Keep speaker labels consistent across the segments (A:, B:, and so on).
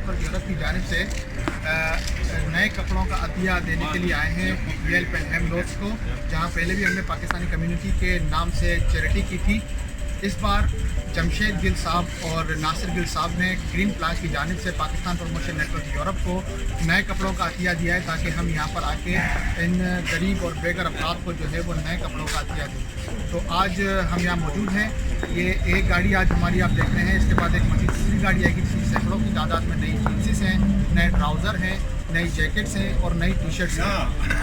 A: Network Europe की जानिब से नए कपड़ों का अतिया देने के लिए आए हैं वीएल पेनहेम लोड्स को, जहां पहले भी हमने पाकिस्तानी कम्युनिटी के नाम से चैरिटी की थी। इस बार जमशेद गिल साहब और नासिर गिल साहब ने ग्रीन प्लान की जानिब से पाकिस्तान प्रमोशन नेटवर्क यूरोप को नए कपड़ों का अतिया दिया है, ताकि हम यहाँ पर आके इन गरीब और बेघर अफराद को जो है वो नए कपड़ों का अतिया दें। तो आज हम यहाँ मौजूद हैं। ये एक गाड़ी आज हमारी आप देख रहे हैं, इसके बाद एक मजीद दूसरी गाड़ी आएगी जिसमें सैकड़ों की तादाद में नई जींसेस हैं, नए ट्राउज़र हैं, नई जैकेट्स हैं और नई टी शर्ट्स हैं।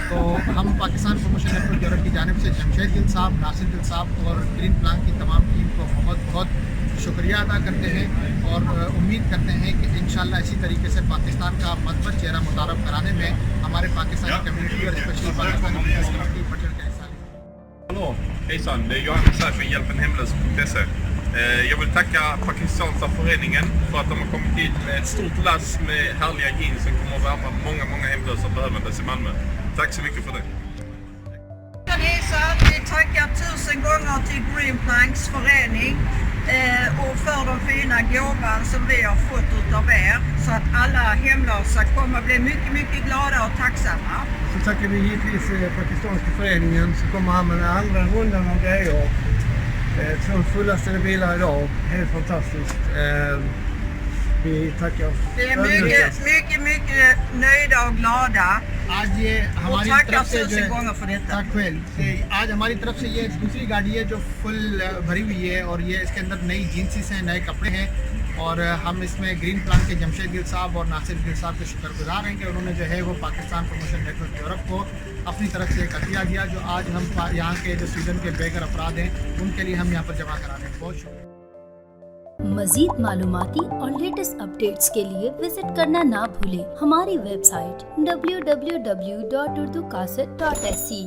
A: तो हम पाकिस्तान प्रमोशन नेटवर्क यूरोप की जानिब से जमशेद गिल साहब, नासिर गिल साहब और ग्रीन प्लान की तमाम टीम को बहुत बहुत शुक्रिया अदा करते हैं और उम्मीद करते हैं कि इंशाल्लाह इसी तरीके से पाकिस्तान का मजबूत चेहरा मुतारफ कराने में हमारे पाकिस्तानी कम्युनिटी और स्पेशली पाकिस्तानी कम्युनिटी बढ़ चढ़ के हिस्सा लेंगे।
B: Hallå, hejsan, det är Johannes här från hjälpenhemlös.se. Jag vill tacka Pakistanska föreningen för att de har kommit hit med ett stort lass med härliga jeans som kommer att värma många hemlösa behövandes i Malmö. Tack så mycket för det.
C: Vi tackar 1000 gånger till Green Planks förening och för de fina gåvan som vi har fått utav er, så att alla hemlösa kommer att bli mycket glada och tacksamma.
D: Så tackar vi givetvis pakistanska föreningen som kommer här med den andra rundan av grejer. 2 fullaste bilar idag, helt fantastiskt. Vi tackar.
C: Vi är mycket nöjda och glada.
A: आज ये
C: Och
A: हमारी
C: tackar
A: तरफ से जो
C: 1000
A: है
C: gånger för detta.
A: आज हमारी तरफ से ये दूसरी गाड़ी है जो फुल भरी हुई है और ये इसके अंदर नई जीन्सेस हैं, नए कपड़े हैं और हम इसमें ग्रीन प्लान के जमशेद गिल साहब और नासिर गिल साहब के शुक्रगुजार हैं कि उन्होंने जो है वो पाकिस्तान प्रमोशन नेटवर्क यूरोप को अपनी तरफ से एक अतिया दिया, जो आज हम यहाँ के जो स्वीडन के बेघर अफराद हैं उनके लिए हम यहाँ पर जमा करा रहे हैं। बहुत शुक्रिया।
E: मजीद मालूमाती और लेटेस्ट अपडेट्स के लिए विजिट करना ना भूलें हमारी वेबसाइट www.urducassette.se।